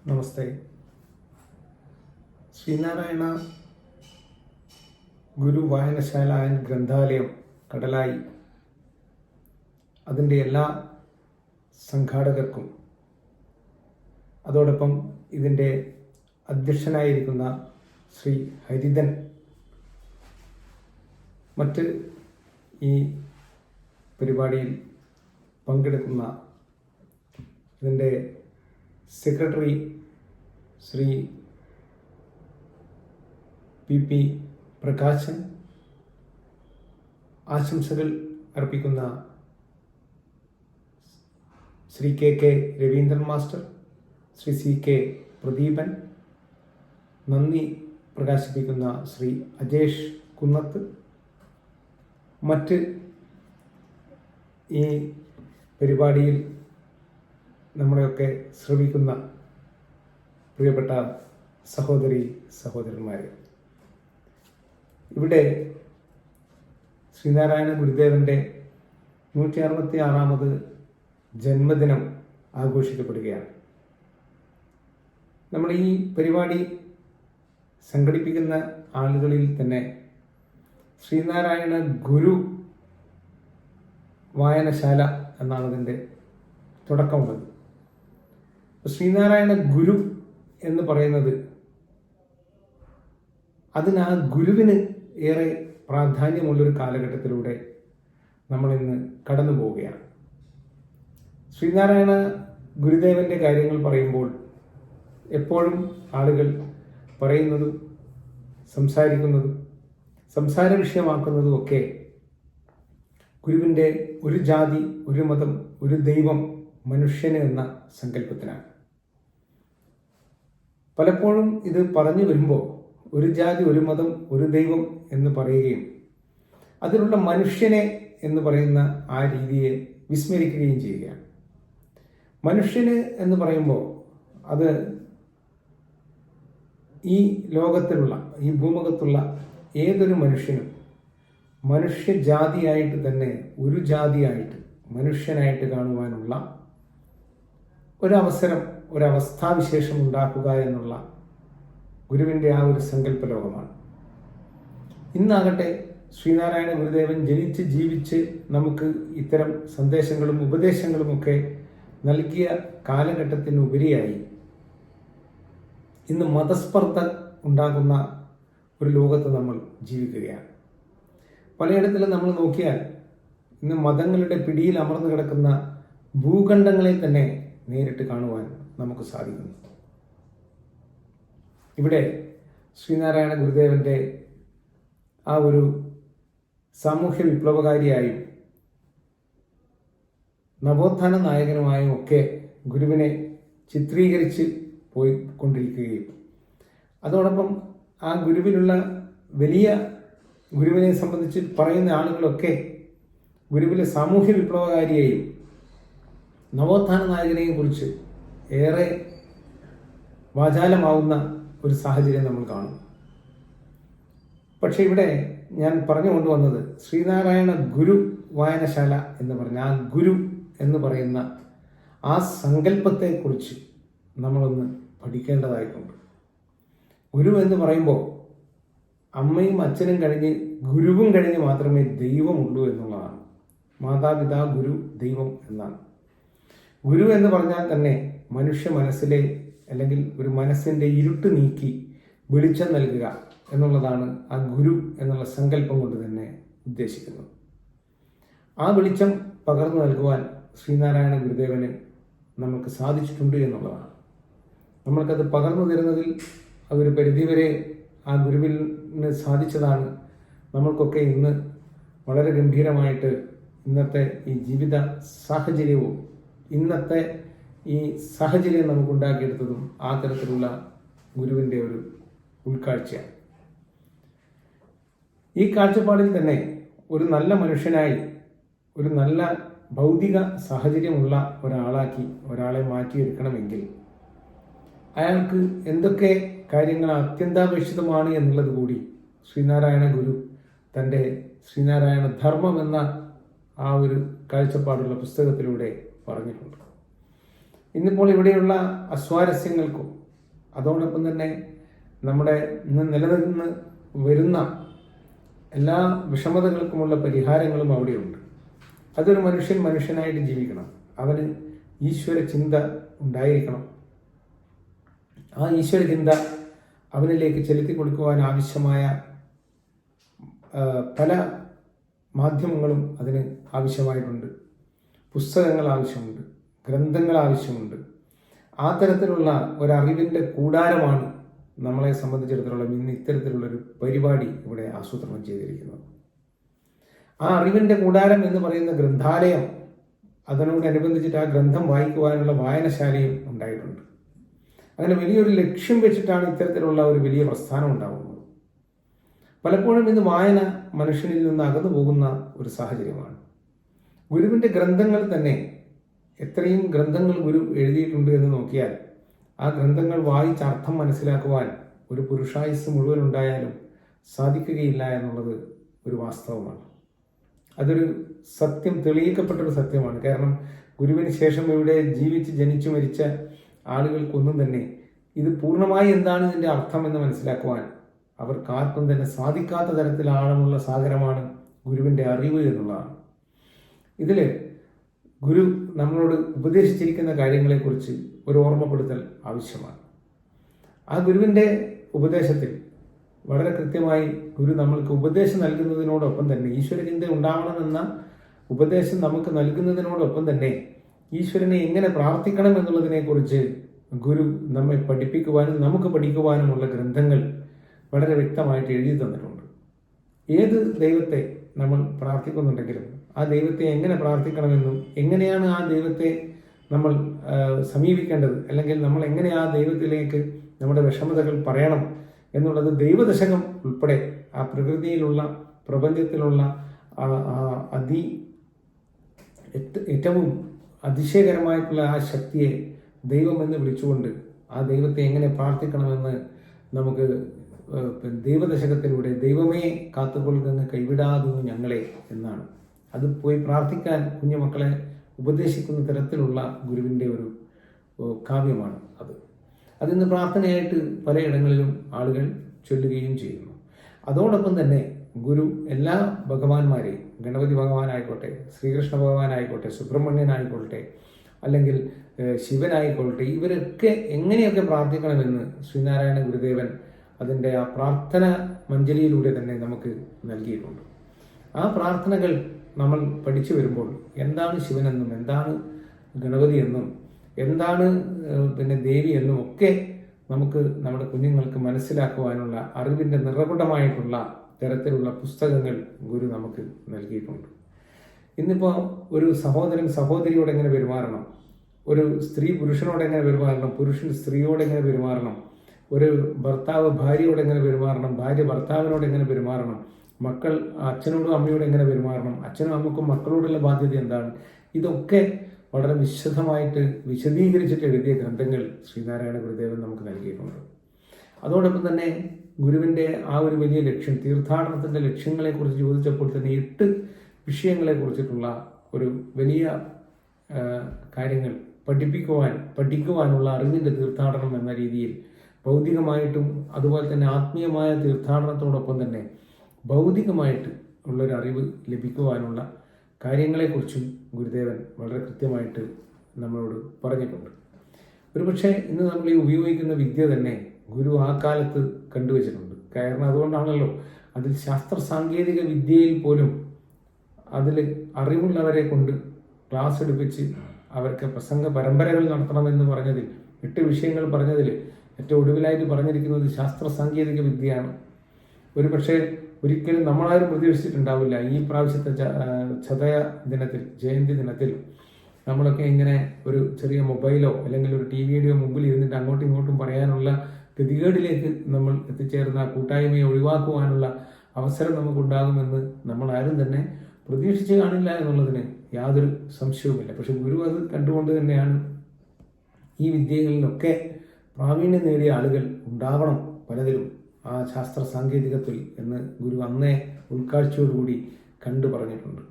നമസ്തേ. ശ്രീനാരായണ ഗുരു വായനശാല ആൻഡ് ഗ്രന്ഥാലയം കടലായി അതിൻ്റെ എല്ലാ സംഘാടകർക്കും അതോടൊപ്പം ഇതിൻ്റെ അധ്യക്ഷനായിരിക്കുന്ന ശ്രീ ഹരിധൻ, മറ്റ് ഈ പരിപാടിയിൽ പങ്കെടുക്കുന്ന ഇതിൻ്റെ സെക്രട്ടറി ശ്രീ പി പ്രകാശൻ, ആശംസകൾ അർപ്പിക്കുന്ന Shri K Raveendran master, Shri K Pradeepan, നന്ദി പ്രകാശിപ്പിക്കുന്ന ശ്രീ അജേഷ് കുന്നത്ത്, മറ്റ് ഈ പരിപാടിയിൽ നമ്മളെയൊക്കെ ശ്രമിക്കുന്ന പ്രിയപ്പെട്ട സഹോദരന്മാരെ, ഇവിടെ ശ്രീനാരായണ ഗുരുദേവൻ്റെ 166ാമത് ജന്മദിനം ആഘോഷിക്കപ്പെടുകയാണ്. നമ്മൾ ഈ പരിപാടി സംഘടിപ്പിക്കുന്ന ആളുകളിൽ തന്നെ ശ്രീനാരായണ ഗുരു വായനശാല എന്നാണ് അതിൻ്റെ തുടക്കമുള്ളത്. ശ്രീനാരായണ ഗുരു എന്ന് പറയുന്നത് അതിന് ആ ഗുരുവിന് ഏറെ പ്രാധാന്യമുള്ളൊരു കാലഘട്ടത്തിലൂടെ നമ്മളിന്ന് കടന്നു പോവുകയാണ്. ശ്രീനാരായണ ഗുരുദേവൻ്റെ കാര്യങ്ങൾ പറയുമ്പോൾ എപ്പോഴും ആളുകൾ പറയുന്നതും സംസാരിക്കുന്നതും സംസാര വിഷയമാക്കുന്നതും ഒക്കെ ഗുരുവിൻ്റെ ഒരു ജാതി, ഒരു മതം, ഒരു ദൈവം, മനുഷ്യന് എന്ന സങ്കല്പത്തിനാണ്. പലപ്പോഴും ഇത് പറഞ്ഞു വരുമ്പോൾ ഒരു ജാതി, ഒരു മതം, ഒരു ദൈവം എന്ന് പറയുകയും അതിലുള്ള മനുഷ്യനെ എന്ന് പറയുന്ന ആ രീതിയെ വിസ്മരിക്കുകയും ചെയ്യുകയാണ്. മനുഷ്യന് എന്ന് പറയുമ്പോൾ അത് ഈ ലോകത്തിലുള്ള, ഈ ഭൂമുഖത്തുള്ള ഏതൊരു മനുഷ്യനും മനുഷ്യജാതിയായിട്ട് തന്നെ, ഒരു ജാതിയായിട്ട്, മനുഷ്യനായിട്ട് കാണുവാനുള്ള ഒരവസരം, ഒരവസ്ഥാവിശേഷം ഉണ്ടാക്കുക എന്നുള്ള ഗുരുവിൻ്റെ ആ ഒരു സങ്കല്പ ലോകമാണ്. ഇന്നാകട്ടെ ശ്രീനാരായണ ഗുരുദേവൻ ജനിച്ച് ജീവിച്ച് നമുക്ക് ഇത്തരം സന്ദേശങ്ങളും ഉപദേശങ്ങളുമൊക്കെ നൽകിയ കാലഘട്ടത്തിനുപരിയായി ഇന്ന് മതസ്പർദ്ധ ഉണ്ടാകുന്ന ഒരു ലോകത്ത് നമ്മൾ ജീവിക്കുകയാണ്. പലയിടത്തിലും നമ്മൾ നോക്കിയാൽ ഇന്ന് മതങ്ങളുടെ പിടിയിൽ അമർന്നു കിടക്കുന്ന ഭൂഖണ്ഡങ്ങളെ തന്നെ നേരിട്ട് കാണുവാൻ നമുക്ക് സാധിക്കുന്നു. ഇവിടെ ശ്രീനാരായണ ഗുരുദേവൻ്റെ ആ ഒരു സാമൂഹ്യ വിപ്ലവകാരിയായും നവോത്ഥാന നായകനുമായും ഒക്കെ ഗുരുവിനെ ചിത്രീകരിച്ച് പോയിക്കൊണ്ടിരിക്കുകയും അതോടൊപ്പം ആ ഗുരുവിലുള്ള വലിയ ഗുരുവിനെ സംബന്ധിച്ച് പറയുന്ന ആളുകളൊക്കെ ഗുരുവിലെ സാമൂഹ്യ വിപ്ലവകാരിയെയും നവോത്ഥാന നായകനെയും കുറിച്ച് ഏറെ വാചാലമാവുന്ന ഒരു സാഹചര്യം നമ്മൾ കാണും. പക്ഷെ ഇവിടെ ഞാൻ പറഞ്ഞുകൊണ്ടുവന്നത് ശ്രീനാരായണ ഗുരു വായനശാല എന്ന് പറഞ്ഞ ആ ഗുരു എന്ന് പറയുന്ന ആ സങ്കല്പത്തെക്കുറിച്ച് നമ്മളൊന്ന് പഠിക്കേണ്ടതായിട്ടുണ്ട്. ഗുരു എന്ന് പറയുമ്പോൾ അമ്മയും അച്ഛനും കഴിഞ്ഞ് ഗുരുവും കഴിഞ്ഞ് മാത്രമേ ദൈവമുള്ളൂ എന്നുള്ളതാണ്. മാതാപിതാ ഗുരു ദൈവം എന്നാണ്. ഗുരു എന്ന് പറഞ്ഞാൽ തന്നെ മനുഷ്യ മനസ്സിലെ, അല്ലെങ്കിൽ ഒരു മനസ്സിൻ്റെ ഇരുട്ട് നീക്കി വെളിച്ചം നൽകുക എന്നുള്ളതാണ് ആ ഗുരു എന്നുള്ള സങ്കല്പം കൊണ്ട് തന്നെ ഉദ്ദേശിക്കുന്നത്. ആ വെളിച്ചം പകർന്നു നൽകുവാൻ ശ്രീനാരായണ ഗുരുദേവന് നമുക്ക് സാധിച്ചിട്ടുണ്ട് എന്നുള്ളതാണ്. നമ്മൾക്കത് പകർന്നു തരുന്നതിൽ അതൊരു പരിധിവരെ ആ ഗുരുവിന് സാധിച്ചതാണ് നമ്മൾക്കൊക്കെ ഇന്ന് വളരെ ഗംഭീരമായിട്ട് ഇന്നത്തെ ഈ ജീവിത സാഹചര്യവും ഇന്നത്തെ ഈ സാഹചര്യം നമുക്കുണ്ടാക്കിയെടുത്തതും ആ തരത്തിലുള്ള ഗുരുവിൻ്റെ ഒരു ഉൾക്കാഴ്ചയാണ്. ഈ കാഴ്ചപ്പാടിൽ തന്നെ ഒരു നല്ല മനുഷ്യനായി, ഒരു നല്ല ഭൗതിക സാഹചര്യമുള്ള ഒരാളാക്കി ഒരാളെ മാറ്റിയെടുക്കണമെങ്കിൽ അയാൾക്ക് എന്തൊക്കെ കാര്യങ്ങൾ അത്യന്താപേക്ഷിതമാണ് എന്നുള്ളത് കൂടി ശ്രീനാരായണ ഗുരു തൻ്റെ ശ്രീനാരായണ ധർമ്മം എന്ന ആ ഒരു കാഴ്ചപ്പാടുള്ള പുസ്തകത്തിലൂടെ പറഞ്ഞിട്ടുണ്ട്. ഇന്നിപ്പോൾ ഇവിടെയുള്ള അസ്വാരസ്യങ്ങൾക്കും അതോടൊപ്പം തന്നെ നമ്മുടെ ഇന്ന് നിലനിന്ന് വരുന്ന എല്ലാ വിഷമതകൾക്കുമുള്ള പരിഹാരങ്ങളും അവിടെയുണ്ട്. അതൊരു മനുഷ്യനായിട്ട് ജീവിക്കണം. അവന് ഈശ്വര ചിന്ത ഉണ്ടായിരിക്കണം. ആ ഈശ്വര ചിന്ത അവനിലേക്ക് ചെലുത്തി കൊടുക്കുവാൻ ആവശ്യമായ പല മാധ്യമങ്ങളും അതിന് ആവശ്യമായിട്ടുണ്ട്. പുസ്തകങ്ങൾ ആവശ്യമുണ്ട്, ഗ്രന്ഥങ്ങൾ ആവശ്യമുണ്ട്. ആ തരത്തിലുള്ള ഒരറിവിൻ്റെ കൂടാരമാണ് നമ്മളെ സംബന്ധിച്ചിടത്തോളം ഇന്ന് ഇത്തരത്തിലുള്ളൊരു പരിപാടി ഇവിടെ ആസൂത്രണം ചെയ്തിരിക്കുന്നത്. ആ അറിവിൻ്റെ കൂടാരം എന്ന് പറയുന്ന ഗ്രന്ഥാലയം, അതിനോടനുബന്ധിച്ചിട്ട് ആ ഗ്രന്ഥം വായിക്കുവാനുള്ള വായനശാലയും ഉണ്ടായിട്ടുണ്ട്. അങ്ങനെ വലിയൊരു ലക്ഷ്യം വെച്ചിട്ടാണ് ഇത്തരത്തിലുള്ള ഒരു വലിയ പ്രസ്ഥാനം ഉണ്ടാകുന്നത്. പലപ്പോഴും ഇന്ന് വായന മനുഷ്യനിൽ നിന്ന് അകന്നു പോകുന്ന ഒരു സാഹചര്യമാണ്. ഗുരുവിൻ്റെ ഗ്രന്ഥങ്ങൾ തന്നെ, എത്രയും ഗ്രന്ഥങ്ങൾ ഗുരു എഴുതിയിട്ടുണ്ട് എന്ന് നോക്കിയാൽ ആ ഗ്രന്ഥങ്ങൾ വായിച്ച് അർത്ഥം മനസ്സിലാക്കുവാൻ ഒരു പുരുഷായുസ് മുഴുവൻ ഉണ്ടായാലും സാധിക്കുകയില്ല എന്നുള്ളത് ഒരു വാസ്തവമാണ്. അതൊരു സത്യം, തെളിയിക്കപ്പെട്ടൊരു സത്യമാണ്. കാരണം ഗുരുവിന് ശേഷം ഇവിടെ ജീവിച്ച് ജനിച്ചു മരിച്ച ആളുകൾക്കൊന്നും തന്നെ ഇത് പൂർണ്ണമായി എന്താണ് ഇതിൻ്റെ അർത്ഥം എന്ന് മനസ്സിലാക്കുവാൻ അവർക്കാർക്കും തന്നെ സാധിക്കാത്ത തരത്തിൽ ആഴമുള്ള സാഗരമാണ് ഗുരുവിൻ്റെ അറിവ് എന്നുള്ളതാണ്. ഇതിൽ ഗുരു നമ്മളോട് ഉപദേശിച്ചിരിക്കുന്ന കാര്യങ്ങളെക്കുറിച്ച് ഒരു ഓർമ്മപ്പെടുത്തൽ ആവശ്യമാണ്. ആ ഗുരുവിൻ്റെ ഉപദേശത്തിൽ വളരെ കൃത്യമായി ഗുരു നമ്മൾക്ക് ഉപദേശം നൽകുന്നതിനോടൊപ്പം തന്നെ, ഈശ്വരചിന്ത ഉണ്ടാവണമെന്ന ഉപദേശം നമുക്ക് നൽകുന്നതിനോടൊപ്പം തന്നെ ഈശ്വരനെ എങ്ങനെ പ്രാർത്ഥിക്കണം എന്നുള്ളതിനെക്കുറിച്ച് ഗുരു നമ്മെ പഠിപ്പിക്കുവാനും നമുക്ക് പഠിക്കുവാനുമുള്ള ഗ്രന്ഥങ്ങൾ വളരെ വ്യക്തമായിട്ട് എഴുതി തന്നിട്ടുണ്ട്. ഏത് ദൈവത്തെ നമ്മൾ പ്രാർത്ഥിക്കുന്നുണ്ടെങ്കിലും ആ ദൈവത്തെ എങ്ങനെ പ്രാർത്ഥിക്കണമെന്നും എങ്ങനെയാണ് ആ ദൈവത്തെ നമ്മൾ സമീപിക്കേണ്ടത്, അല്ലെങ്കിൽ നമ്മൾ എങ്ങനെ ആ ദൈവത്തിലേക്ക് നമ്മുടെ വിഷമതകൾ പറയണം എന്നുള്ളത് ദൈവദശകം ഉൾപ്പെടെ ആ പ്രകൃതിയിലുള്ള പ്രപഞ്ചത്തിലുള്ള ഏറ്റവും അതിശയകരമായിട്ടുള്ള ആ ശക്തിയെ ദൈവം എന്ന് വിളിച്ചുകൊണ്ട് ആ ദൈവത്തെ എങ്ങനെ പ്രാർത്ഥിക്കണമെന്ന് നമുക്ക് ദൈവദശകത്തിലൂടെ ദൈവമേ കാത്തുകൊള്ളുക കൈവിടാതുന്നു ഞങ്ങളെ എന്നാണ്. അത് പോയി പ്രാർത്ഥിക്കാൻ കുഞ്ഞുമക്കളെ ഉപദേശിക്കുന്ന തരത്തിലുള്ള ഗുരുവിൻ്റെ ഒരു കാവ്യമാണ് അത്. അതിന്ന് പ്രാർത്ഥനയായിട്ട് പലയിടങ്ങളിലും ആളുകൾ ചൊല്ലുകയും ചെയ്യുന്നു. അതോടൊപ്പം തന്നെ ഗുരു എല്ലാ ഭഗവാന്മാരെയും, ഗണപതി ഭഗവാനായിക്കോട്ടെ, ശ്രീകൃഷ്ണ ഭഗവാനായിക്കോട്ടെ, സുബ്രഹ്മണ്യനായിക്കോട്ടെ, അല്ലെങ്കിൽ ശിവനായിക്കോട്ടെ, ഇവരൊക്കെ എങ്ങനെയൊക്കെ പ്രാർത്ഥിക്കണമെന്ന് ശ്രീനാരായണ ഗുരുദേവൻ അതിൻ്റെ ആ പ്രാർത്ഥന മഞ്ജരിയിലൂടെ തന്നെ നമുക്ക് നൽകിയിട്ടുണ്ട്. ആ പ്രാർത്ഥനകൾ നമ്മൾ പഠിച്ചു വരുമ്പോൾ എന്താണ് ശിവനെന്നും എന്താണ് ഗണപതി എന്നും എന്താണ് ദേവി എന്നും ഒക്കെ നമുക്ക് നമ്മുടെ കുഞ്ഞുങ്ങൾക്ക് മനസ്സിലാക്കുവാനുള്ള അറിവിൻ്റെ നിറകുടമായിട്ടുള്ള തരത്തിലുള്ള പുസ്തകങ്ങൾ ഗുരു നമുക്ക് നൽകിയിട്ടുണ്ട്. ഇന്നിപ്പോൾ ഒരു സഹോദരൻ സഹോദരിയോട് എങ്ങനെ പെരുമാറണം, ഒരു സ്ത്രീ പുരുഷനോട് എങ്ങനെ പെരുമാറണം, പുരുഷൻ സ്ത്രീയോട് എങ്ങനെ പെരുമാറണം, ഒരു ഭർത്താവ് ഭാര്യയോട് എങ്ങനെ പെരുമാറണം, ഭാര്യ ഭർത്താവിനോട് എങ്ങനെ പെരുമാറണം, മക്കൾ അച്ഛനോടും അമ്മയോടും എങ്ങനെ പെരുമാറണം, അച്ഛനും അമ്മക്കും മക്കളോടുള്ള ബാധ്യത എന്താണ്, ഇതൊക്കെ വളരെ വിശദമായിട്ട് വിശദീകരിച്ചിട്ട് എഴുതിയ ഗ്രന്ഥങ്ങൾ ശ്രീനാരായണ ഗുരുദേവൻ നമുക്ക് നൽകിയിട്ടുണ്ട്. അതോടൊപ്പം തന്നെ ഗുരുവിൻ്റെ ആ ഒരു വലിയ ലക്ഷ്യം, തീർത്ഥാടനത്തിൻ്റെ ലക്ഷ്യങ്ങളെക്കുറിച്ച് ചോദിച്ചപ്പോൾ തന്നെ 8 വിഷയങ്ങളെക്കുറിച്ചിട്ടുള്ള ഒരു വലിയ കാര്യങ്ങൾ പഠിക്കുവാനുള്ള അറിവിൻ്റെ തീർത്ഥാടനം എന്ന രീതിയിൽ ഭൗതികമായിട്ടും അതുപോലെ തന്നെ ആത്മീയമായ തീർത്ഥാടനത്തോടൊപ്പം തന്നെ ഭൗതികമായിട്ട് ഉള്ളൊരറിവ് ലഭിക്കുവാനുള്ള കാര്യങ്ങളെക്കുറിച്ചും ഗുരുദേവൻ വളരെ കൃത്യമായിട്ട് നമ്മളോട് പറഞ്ഞിട്ടുണ്ട്. ഒരുപക്ഷെ ഇന്ന് നമ്മൾ ഈ ഉപയോഗിക്കുന്ന വിദ്യ തന്നെ ഗുരു ആ കാലത്ത് കണ്ടുവച്ചിട്ടുണ്ട്. കാരണം അതുകൊണ്ടാണല്ലോ അതിൽ ശാസ്ത്ര സാങ്കേതിക വിദ്യയിൽ പോലും അതിൽ അറിവുള്ളവരെ കൊണ്ട് ക്ലാസ് എടുപ്പിച്ച് അവർക്ക് പ്രസംഗ പരമ്പരകൾ നടത്തണമെന്ന് പറഞ്ഞതിൽ 8 വിഷയങ്ങൾ പറഞ്ഞതിൽ ഏറ്റവും ഒടുവിലായിട്ട് പറഞ്ഞിരിക്കുന്നത് ശാസ്ത്ര സാങ്കേതിക വിദ്യയാണ്. ഒരുപക്ഷെ ഒരിക്കലും നമ്മളാരും പ്രതീക്ഷിച്ചിട്ടുണ്ടാവില്ല ഈ പ്രാവശ്യത്തെ ചതയ ദിനത്തിൽ, ജയന്തി ദിനത്തിൽ നമ്മളൊക്കെ ഇങ്ങനെ ഒരു ചെറിയ മൊബൈലോ അല്ലെങ്കിൽ ഒരു ടിവിയുടെയോ മുമ്പിൽ ഇരുന്നിട്ട് അങ്ങോട്ടും ഇങ്ങോട്ടും പറയാനുള്ള ഗതികേടിലേക്ക് നമ്മൾ എത്തിച്ചേർന്ന കൂട്ടായ്മയെ ഒഴിവാക്കുവാനുള്ള അവസരം നമുക്കുണ്ടാകുമെന്ന് നമ്മൾ ആരും തന്നെ പ്രതീക്ഷിച്ച് കാണില്ല എന്നുള്ളതിന് യാതൊരു സംശയവുമില്ല. പക്ഷെ ഗുരു അത് കണ്ടുകൊണ്ട് തന്നെയാണ് ഈ വിദ്യകളിലൊക്കെ പ്രാവീണ്യം നേടിയ ആളുകൾ ഉണ്ടാവണം പലതിലും ആ ശാസ്ത്ര സാങ്കേതികത്തിൽ എന്ന് ഗുരു അന്നേ ഉൾക്കാഴ്ചയോടുകൂടി കണ്ടു പറഞ്ഞിട്ടുണ്ട്.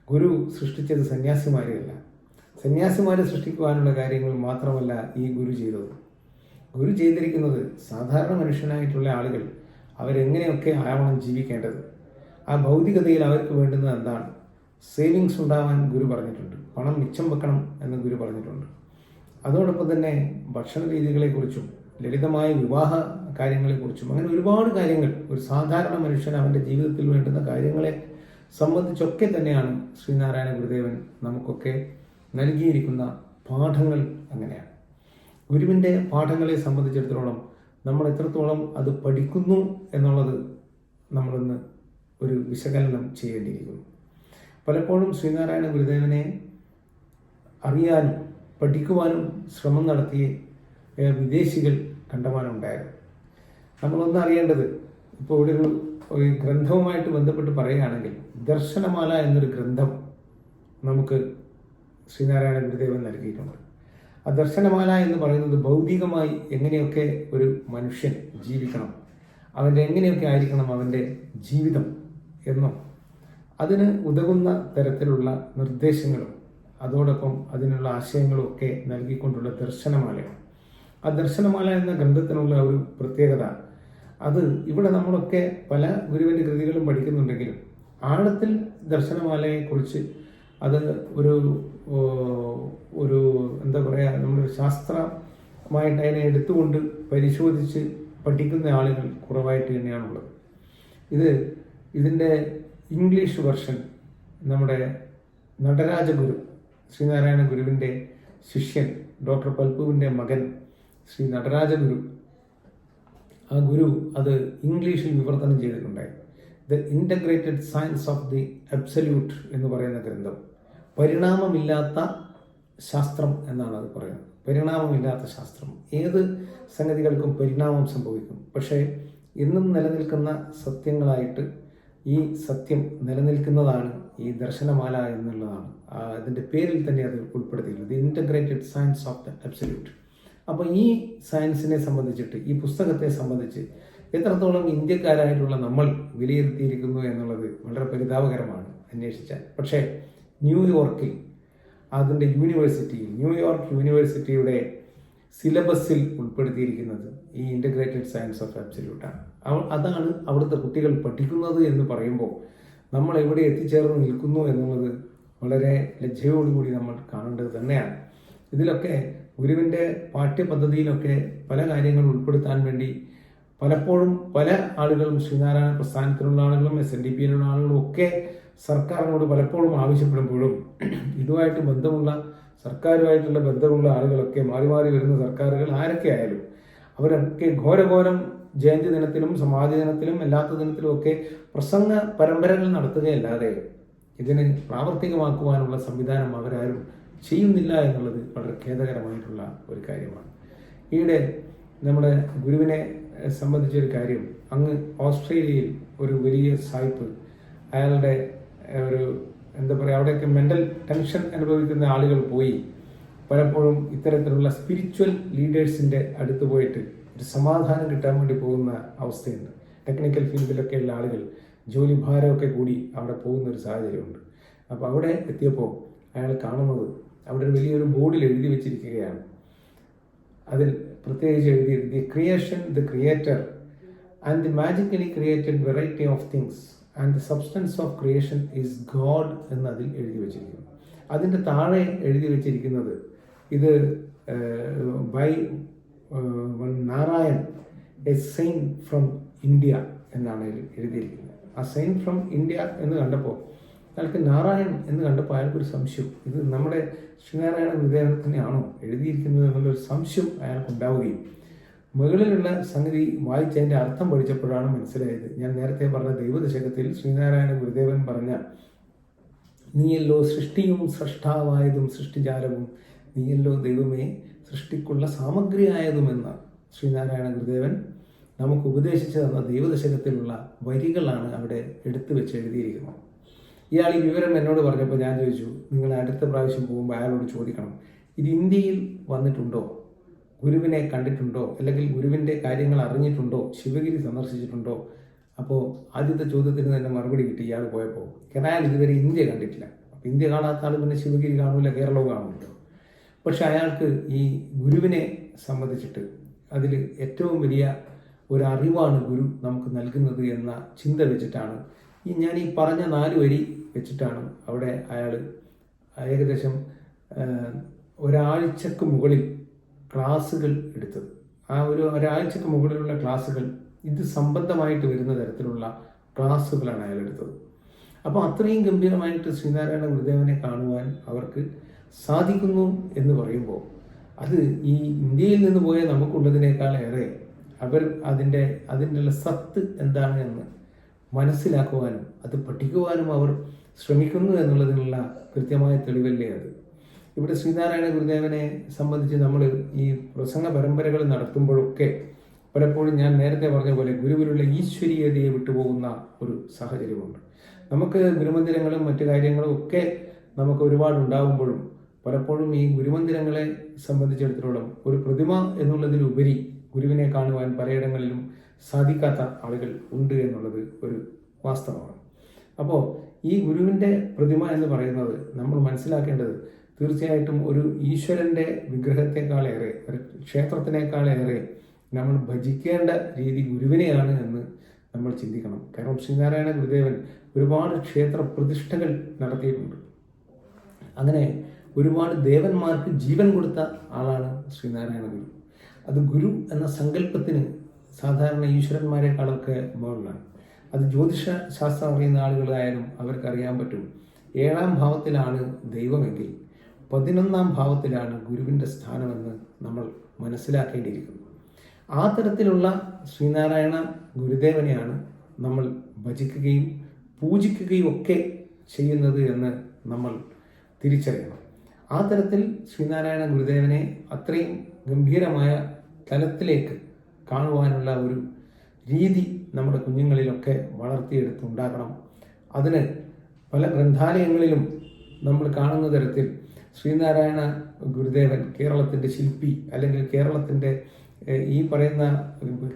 ഗുരു സൃഷ്ടിച്ചത് സന്യാസിമാരെയല്ല, സന്യാസിമാരെ സൃഷ്ടിക്കുവാനുള്ള കാര്യങ്ങൾ മാത്രമല്ല ഈ ഗുരു ചെയ്തത്. ഗുരു ചെയ്തിരിക്കുന്നത് സാധാരണ മനുഷ്യനായിട്ടുള്ള ആളുകൾ അവരെങ്ങനെയൊക്കെ ആവണം ജീവിക്കേണ്ടത്, ആ ഭൗതികതയിൽ അവർക്ക് വേണ്ടുന്നത് എന്താണ്, സേവിങ്സ് ഉണ്ടാവാൻ ഗുരു പറഞ്ഞിട്ടുണ്ട്, പണം മിച്ചം വെക്കണം എന്ന് ഗുരു പറഞ്ഞിട്ടുണ്ട്. അതോടൊപ്പം തന്നെ ഭക്ഷണ രീതികളെക്കുറിച്ചും ലളിതമായ വിവാഹ കാര്യങ്ങളെക്കുറിച്ചും അങ്ങനെ ഒരുപാട് കാര്യങ്ങൾ ഒരു സാധാരണ മനുഷ്യൻ അവൻ്റെ ജീവിതത്തിൽ വേണ്ടുന്ന കാര്യങ്ങളെ സംബന്ധിച്ചൊക്കെ തന്നെയാണ് ശ്രീനാരായണ ഗുരുദേവൻ നമുക്കൊക്കെ നൽകിയിരിക്കുന്ന പാഠങ്ങൾ. അങ്ങനെയാണ് ഗുരുവിൻ്റെ പാഠങ്ങളെ സംബന്ധിച്ചിടത്തോളം നമ്മൾ എത്രത്തോളം അത് പഠിക്കുന്നു എന്നുള്ളത് നമ്മളൊന്ന് ഒരു വിശകലനം ചെയ്യേണ്ടിയിരിക്കുന്നു. പലപ്പോഴും ശ്രീനാരായണ ഗുരുദേവനെ അറിയാനും പഠിക്കുവാനും ശ്രമം നടത്തിയ വിദേശികൾ കണ്ടമാനമുണ്ടായിരുന്നു. നമ്മളൊന്ന് അറിയേണ്ടത്, ഇപ്പോൾ ഇവിടെ ഒരു ഗ്രന്ഥവുമായിട്ട് ബന്ധപ്പെട്ട് പറയുകയാണെങ്കിൽ ദർശനമാല എന്നൊരു ഗ്രന്ഥം നമുക്ക് ശ്രീനാരായണ ഗുരുദേവൻ നൽകിയിട്ടുണ്ട്. ആ ദർശനമാല എന്ന് പറയുന്നത് ഭൗതികമായി എങ്ങനെയൊക്കെ ഒരു മനുഷ്യൻ ജീവിക്കണം, അവൻ്റെ എങ്ങനെയൊക്കെ ആയിരിക്കണം അവൻ്റെ ജീവിതം എന്നും അതിന് ഉതകുന്ന തരത്തിലുള്ള നിർദ്ദേശങ്ങളും അതോടൊപ്പം അതിനുള്ള ആശയങ്ങളും ഒക്കെ നൽകിക്കൊണ്ടുള്ള ദർശനമാലയാണ്. ആ ദർശനമാല എന്ന ഗ്രന്ഥത്തിനുള്ള ഒരു പ്രത്യേകത, അത് ഇവിടെ നമ്മളൊക്കെ പല ഗുരുവിൻ്റെ കൃതികളും പഠിക്കുന്നുണ്ടെങ്കിലും ആഴത്തിൽ ദർശനമാലയെക്കുറിച്ച് അത് ഒരു എന്താ പറയുക, നമ്മളൊരു ശാസ്ത്രമായിട്ട് അതിനെ എടുത്തുകൊണ്ട് പരിശോധിച്ച് പഠിക്കുന്ന ആളുകൾ കുറവായിട്ട് തന്നെയാണുള്ളത്. ഇതിൻ്റെ ഇംഗ്ലീഷ് വെർഷൻ നമ്മുടെ നടരാജഗുരു, ശ്രീനാരായണ ഗുരുവിൻ്റെ ശിഷ്യൻ ഡോക്ടർ പൽപ്പുവിൻ്റെ മകൻ ശ്രീ നടരാജഗുരു, ആ ഗുരു അത് ഇംഗ്ലീഷിൽ വിവർത്തനം ചെയ്തിട്ടുണ്ടായി. The integrated science of the absolute എന്ന് പറയുന്ന ഗ്രന്ഥം. പരിണാമമില്ലാത്ത ശാസ്ത്രം എന്നാണ് അത് പറയുന്നത്. പരിണാമമില്ലാത്ത ശാസ്ത്രം. ഏത് സംഗതികൾക്കും പരിണാമം സംഭവിക്കും, പക്ഷേ എന്നും നിലനിൽക്കുന്ന സത്യങ്ങളായിട്ട് ഈ സത്യം നിലനിൽക്കുന്നതാണ് ഈ ദർശനമാല എന്നുള്ളതാണ് അതിൻ്റെ പേരിൽ തന്നെ അത് ഉൾപ്പെടുത്തിയിട്ടുള്ളത്, the integrated science of the absolute. അപ്പോൾ ഈ സയൻസിനെ സംബന്ധിച്ചിട്ട്, ഈ പുസ്തകത്തെ സംബന്ധിച്ച് എത്രത്തോളം ഇന്ത്യക്കാരായിട്ടുള്ള നമ്മൾ വിലയിരുത്തിയിരിക്കുന്നു എന്നുള്ളത് വളരെ പരിതാപകരമാണ് അന്വേഷിച്ചാൽ. പക്ഷേ ന്യൂയോർക്കിൽ അതിൻ്റെ ന്യൂയോർക്ക് യൂണിവേഴ്സിറ്റിയുടെ സിലബസിൽ ഉൾപ്പെടുത്തിയിരിക്കുന്നത് ഈ ഇൻ്റഗ്രേറ്റഡ് സയൻസ് ഓഫ് അബ്സല്യൂട്ടാണ്. അതാണ് അവിടുത്തെ കുട്ടികൾ പഠിക്കുന്നത് എന്ന് പറയുമ്പോൾ നമ്മൾ എവിടെ എത്തിച്ചേർന്ന് നിൽക്കുന്നു എന്നുള്ളത് വളരെ ലജ്ജയോടുകൂടി നമ്മൾ കാണേണ്ടത് തന്നെയാണ്. ഇതിലൊക്കെ ഗുരുവിൻ്റെ പാഠ്യപദ്ധതിയിലൊക്കെ പല കാര്യങ്ങൾ ഉൾപ്പെടുത്താൻ വേണ്ടി പലപ്പോഴും പല ആളുകളും, ശ്രീനാരായണ പ്രസ്ഥാനത്തിലുള്ള ആളുകളും SNDPയിലുള്ള ആളുകളും ഒക്കെ സർക്കാരിനോട് പലപ്പോഴും ആവശ്യപ്പെടുമ്പോഴും ഇതുമായിട്ട് ബന്ധമുള്ള സർക്കാരുമായിട്ടുള്ള ബന്ധമുള്ള ആളുകളൊക്കെ മാറി മാറി വരുന്ന സർക്കാരുകൾ ആരൊക്കെ ആയാലും അവരൊക്കെ ഘോരഘോരം ജയന്തി ദിനത്തിലും സമാധി ദിനത്തിലും അല്ലാത്ത ദിനത്തിലും ഒക്കെ പ്രസംഗ പരമ്പരകൾ നടത്തുകയല്ലാതെ ഇതിനെ പ്രാവർത്തികമാക്കുവാനുള്ള സംവിധാനം അവരാരും ചെയ്യുന്നില്ല എന്നുള്ളത് വളരെ ഖേദകരമായിട്ടുള്ള ഒരു കാര്യമാണ്. ഈയിടെ നമ്മുടെ ഗുരുവിനെ സംബന്ധിച്ചൊരു കാര്യം, അങ്ങ് ഓസ്ട്രേലിയയിൽ ഒരു വലിയ സായിപ്പ്, അയാളുടെ ഒരു എന്താ പറയുക, അവിടെയൊക്കെ മെൻ്റൽ ടെൻഷൻ അനുഭവിക്കുന്ന ആളുകൾ പോയി പലപ്പോഴും ഇത്തരത്തിലുള്ള സ്പിരിച്വൽ ലീഡേഴ്സിൻ്റെ അടുത്ത് പോയിട്ട് ഒരു സമാധാനം കിട്ടാൻ വേണ്ടി പോകുന്ന അവസ്ഥയുണ്ട്. ടെക്നിക്കൽ ഫീൽഡിലൊക്കെയുള്ള ആളുകൾ ജോലി ഭാരമൊക്കെ കൂടി അവിടെ പോകുന്ന ഒരു സാഹചര്യമുണ്ട്. അപ്പോൾ അവിടെ എത്തിയപ്പോൾ അയാൾ കാണുന്നത് അവിടെ ഒരു വലിയൊരു ബോർഡിൽ എഴുതി വെച്ചിരിക്കുകയാണ്. അതിൽ പ്രത്യേകിച്ച് എഴുതി, the creation, the creator and the magically created variety of things and the substance of creation is God എന്ന് അതിൽ എഴുതി വെച്ചിരിക്കുന്നു. അതിൻ്റെ താഴെ എഴുതി വെച്ചിരിക്കുന്നത് ഇത് by Narayan, a saint from India എന്നാണ് എഴുതിയിരിക്കുന്നത്. ആ സെയിൻറ്റ് ഫ്രം ഇന്ത്യ എന്ന് കണ്ടപ്പോൾ അയാൾക്ക് നാരായൺ എന്ന് കണ്ടപ്പോൾ അയാൾക്കൊരു സംശയം, ഇത് നമ്മുടെ ശ്രീനാരായണ ഗുരുദേവൻ തന്നെയാണോ എഴുതിയിരിക്കുന്നത് എന്നുള്ളൊരു സംശയം അയാൾക്കുണ്ടാവുകയും മുകളിലുള്ള സംഗതി വായിച്ചതിൻ്റെ അർത്ഥം പഠിച്ചപ്പോഴാണ് മനസ്സിലായത്. ഞാൻ നേരത്തെ പറഞ്ഞ ദൈവദശകത്തിൽ ശ്രീനാരായണ ഗുരുദേവൻ പറഞ്ഞ നീയല്ലോ സൃഷ്ടിയും സൃഷ്ടാവായതും സൃഷ്ടിജാലവും, നീയല്ലോ ദൈവമേ സൃഷ്ടിക്കുള്ള സാമഗ്രിയായതുമെന്ന് ശ്രീനാരായണ ഗുരുദേവൻ നമുക്ക് ഉപദേശിച്ചു തന്ന ദൈവദശകത്തിലുള്ള വരികളാണ് അവിടെ എടുത്തു വെച്ച് എഴുതിയിരിക്കുന്നത്. ഇയാൾ ഈ വിവരം എന്നോട് പറഞ്ഞപ്പോൾ ഞാൻ ചോദിച്ചു, നിങ്ങൾ അടുത്ത പ്രാവശ്യം പോകുമ്പോൾ അയാളോട് ചോദിക്കണം, ഇത് ഇന്ത്യയിൽ വന്നിട്ടുണ്ടോ, ഗുരുവിനെ കണ്ടിട്ടുണ്ടോ, അല്ലെങ്കിൽ ഗുരുവിൻ്റെ കാര്യങ്ങൾ അറിഞ്ഞിട്ടുണ്ടോ, ശിവഗിരി സന്ദർശിച്ചിട്ടുണ്ടോ? അപ്പോൾ ആദ്യത്തെ ചോദ്യത്തിന് തന്നെ മറുപടി കിട്ടി ഇയാൾ പോയപ്പോൾ, കാരണം അയാൾ ഇതുവരെ ഇന്ത്യ കണ്ടിട്ടില്ല. ഇന്ത്യ കാണാത്ത ആൾ പിന്നെ ശിവഗിരി കാണൂല, കേരളവും കാണൂല്ലോ. പക്ഷെ അയാൾക്ക് ഈ ഗുരുവിനെ സംബന്ധിച്ചിട്ട് അതിൽ ഏറ്റവും വലിയ ഒരു അറിവാണ് ഗുരു നമുക്ക് നൽകുന്നത് എന്ന ചിന്ത വെച്ചിട്ടാണ് ഞാൻ ഈ പറഞ്ഞ 4 വരി വെച്ചിട്ടാണ് അവിടെ അയാൾ ഏകദേശം ഒരാഴ്ചക്ക് മുകളിൽ ക്ലാസ്സുകൾ എടുത്തത്. ആ ഒരാഴ്ചക്ക് മുകളിലുള്ള ക്ലാസ്സുകൾ ഇത് സംബന്ധമായിട്ട് വരുന്ന തരത്തിലുള്ള ക്ലാസ്സുകളാണ് അയാൾ എടുത്തത്. അപ്പോൾ അത്രയും ഗംഭീരമായിട്ട് ശ്രീനാരായണ ഗുരുദേവനെ കാണുവാൻ അവർക്ക് സാധിക്കുന്നു എന്ന് പറയുമ്പോൾ അത് ഈ ഇന്ത്യയിൽ നിന്ന് പോയ നമുക്കുള്ളതിനേക്കാളേറെ അവർ അതിൻ്റെ സത്ത് എന്താണ് എന്ന് മനസ്സിലാക്കുവാനും അത് പഠിക്കുവാനും അവർ ശ്രമിക്കുന്നു എന്നുള്ളതിനുള്ള കൃത്യമായ തെളിവല്ലേ അത്. ഇവിടെ ശ്രീനാരായണ ഗുരുദേവനെ സംബന്ധിച്ച് നമ്മൾ ഈ പ്രസംഗ പരമ്പരകൾ നടത്തുമ്പോഴൊക്കെ പലപ്പോഴും ഞാൻ നേരത്തെ പറഞ്ഞ പോലെ ഗുരുവിലുള്ള ഈശ്വരീയതയെ വിട്ടുപോകുന്ന ഒരു സാഹചര്യമുണ്ട്. നമുക്ക് ഗുരുമന്ദിരങ്ങളും മറ്റു കാര്യങ്ങളും ഒക്കെ നമുക്ക് ഒരുപാട് ഉണ്ടാകുമ്പോഴും പലപ്പോഴും ഈ ഗുരുമന്ദിരങ്ങളെ സംബന്ധിച്ചിടത്തോളം ഒരു പ്രതിമ എന്നുള്ളതിലുപരി ഗുരുവിനെ കാണുവാൻ പലയിടങ്ങളിലും സാധിക്കാത്ത ആളുകൾ ഉണ്ട് എന്നുള്ളത് ഒരു വാസ്തവമാണ്. അപ്പോൾ ഈ ഗുരുവിൻ്റെ പ്രതിമ എന്ന് പറയുന്നത് നമ്മൾ മനസ്സിലാക്കേണ്ടത് തീർച്ചയായിട്ടും ഒരു ഈശ്വരൻ്റെ വിഗ്രഹത്തെക്കാളേറെ, ഒരു ക്ഷേത്രത്തിനേക്കാളേറെ നമ്മൾ ഭജിക്കേണ്ട രീതി ഗുരുവിനെയാണ് എന്ന് നമ്മൾ ചിന്തിക്കണം. കാരണം ശ്രീനാരായണ ഗുരുദേവൻ ഒരുപാട് ക്ഷേത്ര പ്രതിഷ്ഠകൾ നടത്തിയിട്ടുണ്ട്. അങ്ങനെ ഒരുപാട് ദേവന്മാർക്ക് ജീവൻ കൊടുത്ത ആളാണ് ശ്രീനാരായണ ഗുരു. അത് ഗുരു എന്ന സങ്കല്പത്തിന് സാധാരണ ഈശ്വരന്മാരെക്കാളൊക്കെ മുകളിലാണ്. അത് ജ്യോതിഷ ശാസ്ത്രം അറിയുന്ന ആളുകളായാലും അവർക്കറിയാൻ പറ്റും. 7ാം ഭാവത്തിലാണ് ദൈവമെങ്കിൽ 11ാം ഭാവത്തിലാണ് ഗുരുവിൻ്റെ സ്ഥാനമെന്ന് നമ്മൾ മനസ്സിലാക്കേണ്ടിയിരിക്കുന്നു. ആ തരത്തിലുള്ള ശ്രീനാരായണ ഗുരുദേവനെയാണ് നമ്മൾ ഭജിക്കുകയും പൂജിക്കുകയും ഒക്കെ ചെയ്യുന്നത് എന്ന് നമ്മൾ തിരിച്ചറിയണം. ആ തരത്തിൽ ശ്രീനാരായണ ഗുരുദേവനെ അത്രയും ഗംഭീരമായ തലത്തിലേക്ക് കാണുവാനുള്ള ഒരു രീതി നമ്മുടെ കുഞ്ഞുങ്ങളിലൊക്കെ വളർത്തിയെടുത്തുണ്ടാക്കണം. അതിന് പല ഗ്രന്ഥാലയങ്ങളിലും നമ്മൾ കാണുന്ന തരത്തിൽ ശ്രീനാരായണ ഗുരുദേവൻ കേരളത്തിൻ്റെ ശില്പി, അല്ലെങ്കിൽ കേരളത്തിൻ്റെ ഈ പറയുന്ന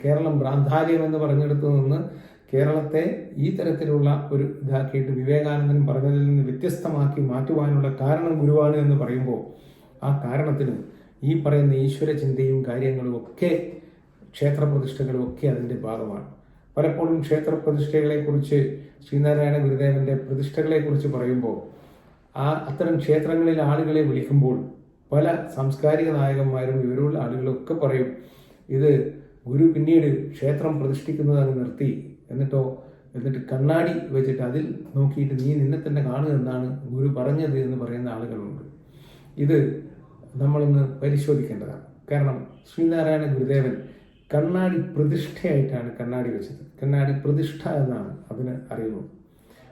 കേരളം ഭ്രാന്താലയം എന്ന് പറഞ്ഞെടുത്തു നിന്ന് കേരളത്തെ ഈ തരത്തിലുള്ള ഒരു ഇതാക്കിയിട്ട് വിവേകാനന്ദൻ പറഞ്ഞതിൽ നിന്ന് വ്യത്യസ്തമാക്കി മാറ്റുവാനുള്ള കാരണം ഗുരുവാണ് എന്ന് പറയുമ്പോൾ ആ കാരണത്തിന് ഈ പറയുന്ന ഈശ്വര ചിന്തയും കാര്യങ്ങളും ഒക്കെ ക്ഷേത്രപ്രതിഷ്ഠകളും ഒക്കെ അതിൻ്റെ ഭാഗമാണ്. പലപ്പോഴും ക്ഷേത്രപ്രതിഷ്ഠകളെക്കുറിച്ച് ശ്രീനാരായണ ഗുരുദേവൻ്റെ പ്രതിഷ്ഠകളെക്കുറിച്ച് പറയുമ്പോൾ അത്തരം ക്ഷേത്രങ്ങളിൽ ആളുകളെ വിളിക്കുമ്പോൾ പല സാംസ്കാരിക നായകന്മാരും ഇവരുള്ള ആളുകളൊക്കെ പറയും, ഇത് ഗുരു പിന്നീട് ക്ഷേത്രം പ്രതിഷ്ഠിക്കുന്നത് അങ്ങ് നിർത്തി, എന്നിട്ട് കണ്ണാടി വെച്ചിട്ട് അതിൽ നോക്കിയിട്ട് നീ നിന്നെ തന്നെ കാണുക എന്നാണ് ഗുരു പറഞ്ഞത് എന്ന് പറയുന്ന ആളുകളുണ്ട്. ഇത് നമ്മളൊന്ന് പരിശോധിക്കേണ്ടതാണ്. കാരണം ശ്രീനാരായണ ഗുരുദേവൻ കണ്ണാടി പ്രതിഷ്ഠയായിട്ടാണ് കണ്ണാടി വെച്ചത്. കണ്ണാടി പ്രതിഷ്ഠ എന്നാണ് അതിന് അറിയുന്നത്.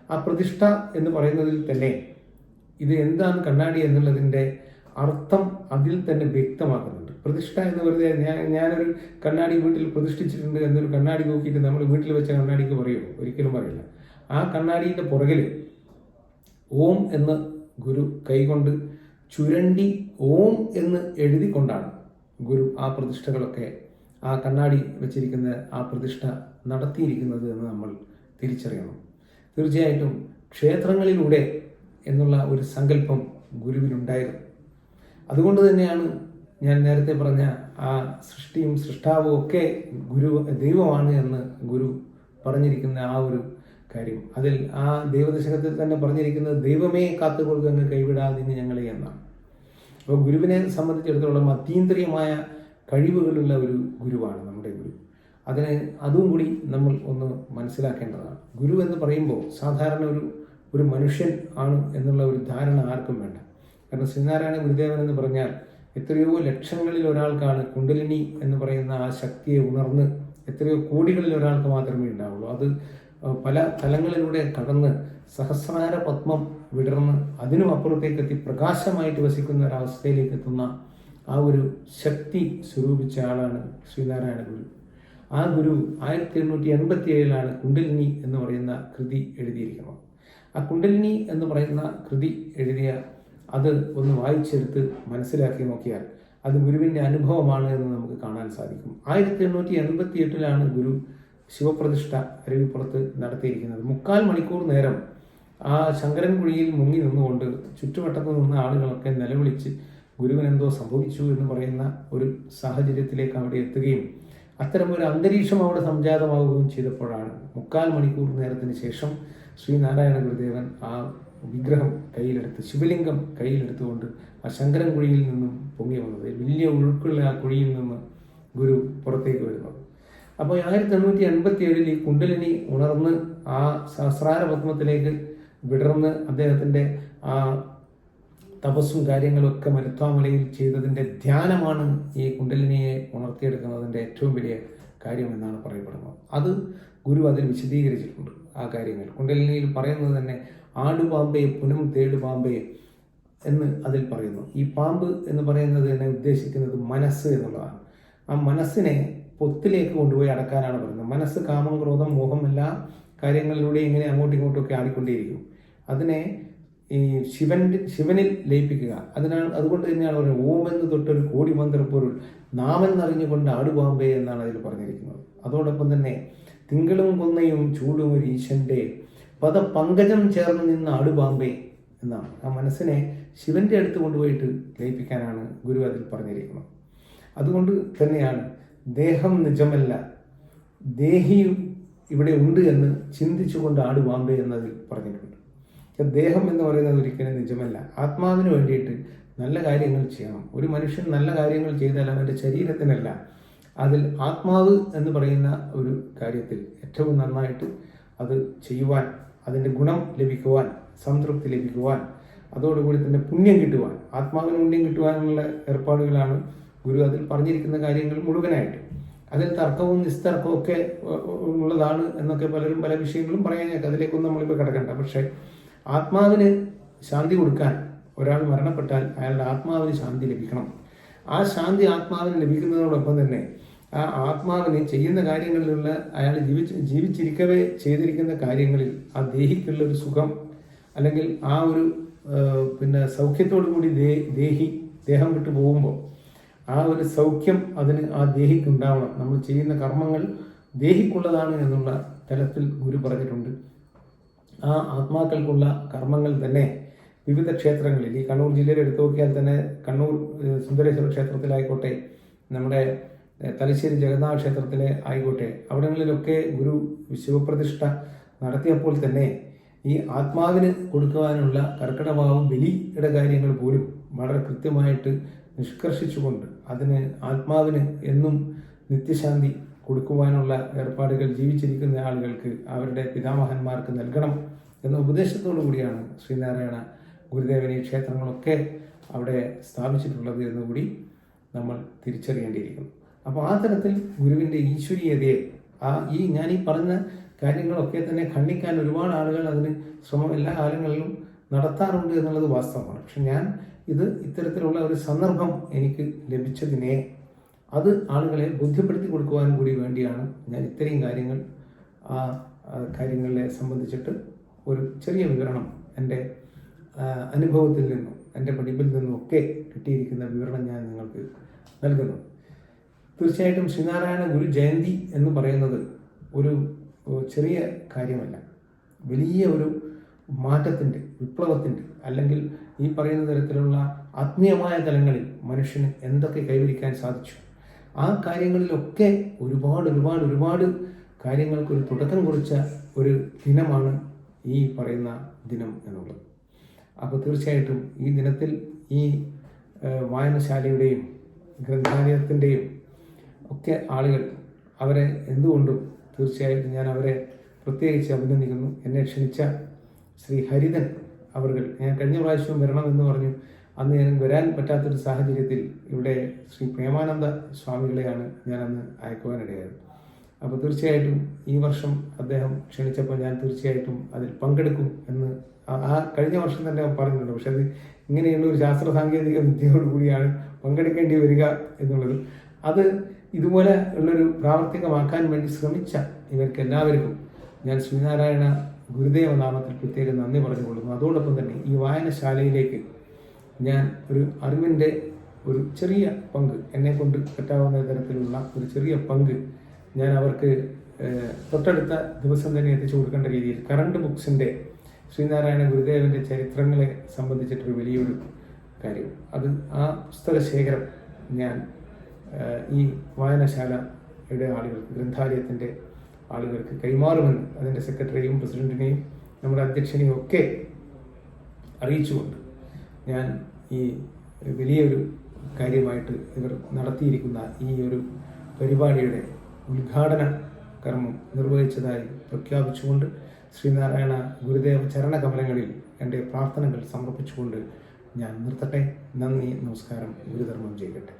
ആ പ്രതിഷ്ഠ എന്ന് പറയുന്നതിൽ തന്നെ ഇത് എന്താണ് കണ്ണാടി എന്നുള്ളതിൻ്റെ അർത്ഥം അതിൽ തന്നെ വ്യക്തമാക്കുന്നുണ്ട്. പ്രതിഷ്ഠ എന്ന് വെറുതെ ഞാനൊരു കണ്ണാടി വീട്ടിൽ പ്രതിഷ്ഠിച്ചിട്ടുണ്ട് എന്നൊരു കണ്ണാടി നോക്കിയിട്ട് നമ്മൾ വീട്ടിൽ വെച്ച കണ്ണാടിക്ക് പറയുമോ? ഒരിക്കലും പറയില്ല. ആ കണ്ണാടിയുടെ പുറകിൽ ഓം എന്ന് ഗുരു കൈകൊണ്ട് ചുരണ്ടി ഓം എന്ന് എഴുതിക്കൊണ്ടാണ് ഗുരു ആ പ്രതിഷ്ഠകളൊക്കെ, ആ കണ്ണാടി വെച്ചിരിക്കുന്ന ആ പ്രതിഷ്ഠ നടത്തിയിരിക്കുന്നത് എന്ന് നമ്മൾ തിരിച്ചറിയണം. തീർച്ചയായിട്ടും ക്ഷേത്രങ്ങളിലൂടെ എന്നുള്ള ഒരു സങ്കല്പം ഗുരുവിനുണ്ടായിരുന്നു. അതുകൊണ്ട് തന്നെയാണ് ഞാൻ നേരത്തെ പറഞ്ഞ ആ സൃഷ്ടിയും സൃഷ്ടാവും ഒക്കെ ദൈവമാണ് എന്ന് ഗുരു പറഞ്ഞിരിക്കുന്ന ആ ഒരു കാര്യം. അതിൽ ആ ദൈവദശകത്തിൽ തന്നെ പറഞ്ഞിരിക്കുന്നത് ദൈവമേ കാത്തുകൊള്ളുക അങ്ങ് കൈവിടാതിന് ഞങ്ങളെ എന്നാണ്. അപ്പോൾ ഗുരുവിനെ സംബന്ധിച്ചിടത്തോളം അതീന്ദ്രിയമായ കഴിവുകളുള്ള ഒരു ഗുരുവാണ് നമ്മുടെ ഗുരു. അതും കൂടി നമ്മൾ ഒന്ന് മനസ്സിലാക്കേണ്ടതാണ്. ഗുരു എന്ന് പറയുമ്പോൾ സാധാരണ ഒരു മനുഷ്യൻ ആണ് എന്നുള്ള ഒരു ധാരണ ആർക്കും വേണ്ട. കാരണം ശ്രീനാരായണ ഗുരുദേവൻ എന്ന് പറഞ്ഞാൽ എത്രയോ ലക്ഷങ്ങളിൽ ഒരാൾക്കാണ് കുണ്ടലിനി എന്ന് പറയുന്ന ആ ശക്തിയെ ഉണർന്ന് എത്രയോ കോടികളിൽ ഒരാൾക്ക് മാത്രമേ ഉണ്ടാവുള്ളൂ. അത് പല തലങ്ങളിലൂടെ കടന്ന് സഹസ്രാര പത്മം വിടർന്ന് അതിനും അപ്പുറത്തേക്ക് എത്തി പ്രകാശമായിട്ട് വസിക്കുന്ന ഒരവസ്ഥയിലേക്ക് എത്തുന്ന ആ ഒരു ശക്തി സ്വരൂപിച്ച ആളാണ് ശ്രീനാരായണ ഗുരു. ആ ഗുരു 1887 കുണ്ടലിനി എന്ന് പറയുന്ന കൃതി എഴുതിയിരിക്കുന്നത്. ആ കുണ്ടലിനി എന്ന് പറയുന്ന കൃതി എഴുതിയ അത് ഒന്ന് വായിച്ചെടുത്ത് മനസ്സിലാക്കി നോക്കിയാൽ അത് ഗുരുവിൻ്റെ അനുഭവമാണ് എന്ന് നമുക്ക് കാണാൻ സാധിക്കും. 1888 ഗുരു ശിവപ്രതിഷ്ഠ അരുവിപ്പുറത്ത് നടത്തിയിരിക്കുന്നത്. 3/4 മണിക്കൂർ നേരം ആ ശങ്കരൻകുഴിയിൽ മുങ്ങി നിന്നുകൊണ്ട് ചുറ്റുവട്ടത്ത് നിന്ന ആളുകളൊക്കെ നിലവിളിച്ച് ഗുരുവിനെന്തോ സംഭവിച്ചു എന്ന് പറയുന്ന ഒരു സാഹചര്യത്തിലേക്ക് അവിടെ എത്തുകയും അത്തരമൊരു അന്തരീക്ഷം അവിടെ സംജാതമാവുകയും ചെയ്തപ്പോഴാണ് 3/4 മണിക്കൂർ നേരത്തിന് ശേഷം ശ്രീനാരായണ ഗുരുദേവൻ ആ വിഗ്രഹം കയ്യിലെടുത്ത്, ശിവലിംഗം കയ്യിലെടുത്തുകൊണ്ട് ആ ശങ്കരൻകുഴിയിൽ നിന്നും പൊങ്ങി വന്നത്, വലിയ ഒഴുക്കുള്ള ആ കുഴിയിൽ നിന്ന് ഗുരു പുറത്തേക്ക് വരുന്നത്. അപ്പോൾ 1887 ഈ കുണ്ടലിനി ഉണർന്ന് ആ സഹസ്രാര പത്മത്തിലേക്ക് വിടർന്ന് അദ്ദേഹത്തിൻ്റെ ആ തപസ്സും കാര്യങ്ങളൊക്കെ മരുത്വാമലയിൽ ചെയ്തതിൻ്റെ ധ്യാനമാണ് ഈ കുണ്ടലിനിയെ ഉണർത്തിയെടുക്കുന്നതിൻ്റെ ഏറ്റവും വലിയ കാര്യം എന്നാണ് പറയപ്പെടുന്നത്. അത് ഗുരു അതിൽ വിശദീകരിച്ചിട്ടുണ്ട്. ആ കാര്യങ്ങൾ കുണ്ടലിനിയിൽ പറയുന്നത് തന്നെ ആടുപാമ്പേ പുനം തേടു പാമ്പേ എന്ന് അതിൽ പറയുന്നു. ഈ പാമ്പ് എന്ന് പറയുന്നത് തന്നെ ഉദ്ദേശിക്കുന്നത് മനസ്സ് എന്നുള്ളതാണ്. ആ മനസ്സിനെ പൊത്തിലേക്ക് കൊണ്ടുപോയി അടക്കാനാണ് പറയുന്നത്. മനസ്സ് കാമം, ക്രോധം, മോഹം എല്ലാ കാര്യങ്ങളിലൂടെ ഇങ്ങനെ അങ്ങോട്ടും ഇങ്ങോട്ടുമൊക്കെ ആടിക്കൊണ്ടേയിരിക്കും. അതിനെ ഈ ശിവനിൽ ലയിപ്പിക്കുക. അതുകൊണ്ട് തന്നെയാണ് പറയുന്നത് ഓം എന്ന് തൊട്ടൊരു കോടി മന്ത്രപ്പൊരുൾ നാമെന്നറിഞ്ഞുകൊണ്ട് ആടുപാമ്പേ എന്നാണ് അതിൽ പറഞ്ഞിരിക്കുന്നത്. അതോടൊപ്പം തന്നെ തിങ്കളും കൊന്നയും ചൂടും ഒരു ഈശന്റെ പങ്കജം ചേർന്ന് നിന്ന് ആടുപാമ്പേ എന്നാണ്. ആ മനസ്സിനെ ശിവന്റെ അടുത്ത് കൊണ്ടുപോയിട്ട് ലയിപ്പിക്കാനാണ് ഗുരു അതിൽ പറഞ്ഞിരിക്കുന്നത്. അതുകൊണ്ട് തന്നെയാണ് ദേഹം നിജമല്ല, ദേഹിയും ഇവിടെ ഉണ്ട് എന്ന് ചിന്തിച്ചുകൊണ്ട് ആടുപാമ്പേ എന്നതിൽ പറഞ്ഞിട്ടുണ്ട്. ദേഹം എന്ന് പറയുന്നത് ഒരിക്കലും നിജമല്ല. ആത്മാവിന് വേണ്ടിയിട്ട് നല്ല കാര്യങ്ങൾ ചെയ്യണം. ഒരു മനുഷ്യൻ നല്ല കാര്യങ്ങൾ ചെയ്താൽ അവൻ്റെ ശരീരത്തിനല്ല, അതിൽ ആത്മാവ് എന്ന് പറയുന്ന ഒരു കാര്യത്തിൽ ഏറ്റവും നന്നായിട്ട് അത് ചെയ്യുവാൻ, അതിൻ്റെ ഗുണം ലഭിക്കുവാൻ, സംതൃപ്തി ലഭിക്കുവാൻ, അതോടുകൂടി തന്നെ പുണ്യം കിട്ടുവാൻ, ആത്മാവിന് പുണ്യം കിട്ടുവാനുള്ള ഏർപ്പാടുകളാണ് ഗുരു അതിൽ പറഞ്ഞിരിക്കുന്ന കാര്യങ്ങൾ മുഴുവനായിട്ട്. അതിൽ തർക്കവും നിസ്തർക്കവും ഒക്കെ ഉള്ളതാണ് എന്നൊക്കെ പലരും പല വിഷയങ്ങളും പറയാനൊക്കെ, അതിലേക്കൊന്നും നമ്മളിപ്പോൾ കിടക്കണ്ട. പക്ഷേ ആത്മാവിന് ശാന്തി കൊടുക്കാൻ ഒരാൾ മരണപ്പെട്ടാൽ അയാളുടെ ആത്മാവിന് ശാന്തി ലഭിക്കണം. ആ ശാന്തി ആത്മാവിന് ലഭിക്കുന്നതോടൊപ്പം തന്നെ ആ ആത്മാവിന് ചെയ്യുന്ന കാര്യങ്ങളിലുള്ള അയാൾ ജീവിച്ചിരിക്കവേ ചെയ്തിരിക്കുന്ന കാര്യങ്ങളിൽ ആ ദേഹിക്കുള്ള ഒരു സുഖം, അല്ലെങ്കിൽ ആ ഒരു സൗഖ്യത്തോടു കൂടി ദേഹം വിട്ടു പോകുമ്പോൾ ആ ഒരു സൗഖ്യം അതിന് ആ ദേഹിക്കുണ്ടാവണം. നമ്മൾ ചെയ്യുന്ന കർമ്മങ്ങൾ ദേഹിക്കുള്ളതാണ് എന്നുള്ള തലത്തിൽ ഗുരു പറഞ്ഞിട്ടുണ്ട്. ആ ആത്മാക്കൾക്കുള്ള കർമ്മങ്ങൾ തന്നെ വിവിധ ക്ഷേത്രങ്ങളിൽ, ഈ കണ്ണൂർ ജില്ലയിൽ എടുത്തു നോക്കിയാൽ തന്നെ കണ്ണൂർ സുന്ദരേശ്വര ക്ഷേത്രത്തിലായിക്കോട്ടെ, നമ്മുടെ തലശ്ശേരി ജഗന്നാഥ ക്ഷേത്രത്തിലെ ആയിക്കോട്ടെ, അവിടങ്ങളിലൊക്കെ ഗുരു ശിവപ്രതിഷ്ഠ നടത്തിയപ്പോൾ തന്നെ ഈ ആത്മാവിന് കൊടുക്കുവാനുള്ള കർക്കിടകവാവും ബലിയുടെ കാര്യങ്ങൾ പോലും വളരെ കൃത്യമായിട്ട് നിഷ്കർഷിച്ചുകൊണ്ട് അതിന് ആത്മാവിന് എന്നും നിത്യശാന്തി കൊടുക്കുവാനുള്ള ഏർപ്പാടുകൾ ജീവിച്ചിരിക്കുന്ന ആളുകൾക്ക് അവരുടെ പിതാമഹന്മാർക്ക് നൽകണം എന്ന ഉപദേശത്തോടു കൂടിയാണ് ശ്രീനാരായണ ഗുരുദേവൻ ഈ ക്ഷേത്രങ്ങളൊക്കെ അവിടെ സ്ഥാപിച്ചിട്ടുള്ളത് എന്നുകൂടി നമ്മൾ തിരിച്ചറിയേണ്ടിയിരിക്കുന്നു. അപ്പോൾ ആ തരത്തിൽ ഗുരുവിൻ്റെ ഈശ്വരീയതയെ ഞാൻ ഈ പറഞ്ഞ കാര്യങ്ങളൊക്കെ തന്നെ ഖണ്ഡിക്കാൻ ഒരുപാട് ആളുകൾ അതിന് ശ്രമം എല്ലാ കാലങ്ങളിലും നടത്താറുണ്ട് എന്നുള്ളത് വാസ്തവമാണ്. പക്ഷെ ഞാൻ ഇത്തരത്തിലുള്ള ഒരു സന്ദർഭം എനിക്ക് ലഭിച്ചതിനെ അത് ആളുകളെ ബോധ്യപ്പെടുത്തി കൊടുക്കുവാൻ കൂടി വേണ്ടിയാണ് ഞാൻ ഇത്രയും കാര്യങ്ങൾ ആ കാര്യങ്ങളെ സംബന്ധിച്ചിട്ട് ഒരു ചെറിയ വിവരണം എൻ്റെ അനുഭവത്തിൽ നിന്നും എൻ്റെ പഠിപ്പിൽ നിന്നും ഒക്കെ കിട്ടിയിരിക്കുന്ന വിവരണം ഞാൻ നിങ്ങൾക്ക് നൽകുന്നു. തീർച്ചയായിട്ടും ശ്രീനാരായണ ഗുരു ജയന്തി എന്ന് പറയുന്നത് ഒരു ചെറിയ കാര്യമല്ല. വലിയ ഒരു മാറ്റത്തിൻ്റെ, വിപ്ലവത്തിൻ്റെ, അല്ലെങ്കിൽ ഈ പറയുന്ന തരത്തിലുള്ള ആത്മീയമായ തലങ്ങളിൽ മനുഷ്യന് എന്തൊക്കെ കൈവരിക്കാൻ സാധിച്ചു, ആ കാര്യങ്ങളിലൊക്കെ ഒരുപാട് കാര്യങ്ങൾക്കൊരു തുടക്കം കുറിച്ച ഒരു ദിനമാണ് ഈ പറയുന്ന ദിനം എന്നുള്ളത്. അപ്പോൾ തീർച്ചയായിട്ടും ഈ ദിനത്തിൽ ഈ വായനശാലയുടെയും ഗ്രന്ഥാലയത്തിൻ്റെയും ഒക്കെ ആളുകൾ അവരെ എന്തുകൊണ്ടും തീർച്ചയായിട്ടും ഞാൻ അവരെ പ്രത്യേകിച്ച് അഭിനന്ദിക്കുന്നു. എന്നെ ക്ഷണിച്ച ശ്രീ ഹരിതൻ അവർകൾ, ഞാൻ കഴിഞ്ഞ പ്രാവശ്യം വരണമെന്ന് പറഞ്ഞു, അന്ന് ഞാൻ വരാൻ പറ്റാത്തൊരു സാഹചര്യത്തിൽ ഇവിടെ ശ്രീ പ്രേമാനന്ദ സ്വാമികളെയാണ് ഞാനന്ന് അയക്കുവാനിടയായത്. അപ്പോൾ തീർച്ചയായിട്ടും ഈ വർഷം അദ്ദേഹം ക്ഷണിച്ചപ്പോൾ ഞാൻ തീർച്ചയായിട്ടും അതിൽ പങ്കെടുക്കും എന്ന് ആ കഴിഞ്ഞ വർഷം തന്നെ പറഞ്ഞിട്ടുണ്ട്. പക്ഷെ അത് ഇങ്ങനെയുള്ള ഒരു ശാസ്ത്ര സാങ്കേതിക വിദ്യയോടുകൂടിയാണ് പങ്കെടുക്കേണ്ടി വരിക എന്നുള്ളത്. അത് ഇതുപോലെ ഉള്ളൊരു പ്രാവർത്തികമാക്കാൻ വേണ്ടി ശ്രമിച്ച ഇവർക്ക് എല്ലാവർക്കും ഞാൻ ശ്രീനാരായണ ഗുരുദേവ നാമത്തിൽ പ്രത്യേകം നന്ദി പറഞ്ഞുകൊള്ളുന്നു. അതോടൊപ്പം തന്നെ ഈ വായനശാലയിലേക്ക് ഞാൻ ഒരു അറിവിൻ്റെ ഒരു ചെറിയ പങ്ക്, എന്നെക്കൊണ്ട് പറ്റാവുന്ന തരത്തിലുള്ള ഒരു ചെറിയ പങ്ക് ഞാൻ അവർക്ക് തൊട്ടടുത്ത ദിവസം തന്നെ എത്തിച്ചു കൊടുക്കേണ്ട രീതിയിൽ കറണ്ട് ബുക്സിൻ്റെ ശ്രീനാരായണ ഗുരുദേവന്റെ ചരിത്രങ്ങളെ സംബന്ധിച്ചിട്ടൊരു വലിയൊരു കാര്യം. അത് ആ പുസ്തക ശേഖരം ഞാൻ ഈ വായനശാലയുടെ ആളുകൾക്ക്, ഗ്രന്ഥാലയത്തിൻ്റെ ആളുകൾക്ക് കൈമാറുമെന്ന് അതിൻ്റെ സെക്രട്ടറിയും പ്രസിഡന്റിനെയും നമ്മുടെ അധ്യക്ഷനെയും ഒക്കെ അറിയിച്ചുകൊണ്ട് ഞാൻ ഈ വലിയൊരു കാര്യമായിട്ട് ഇവർ നടത്തിയിരിക്കുന്ന ഈ ഒരു പരിപാടിയുടെ ഉദ്ഘാടന കർമ്മം നിർവഹിച്ചതായി പ്രഖ്യാപിച്ചുകൊണ്ട് ശ്രീനാരായണ ഗുരുദേവ ചരണകമലങ്ങളിൽ എൻ്റെ പ്രാർത്ഥനകൾ സമർപ്പിച്ചുകൊണ്ട് ഞാൻ നിർത്തട്ടെ. നന്ദി, നമസ്കാരം. ഗുരുധർമ്മം ചെയ്യട്ടെ.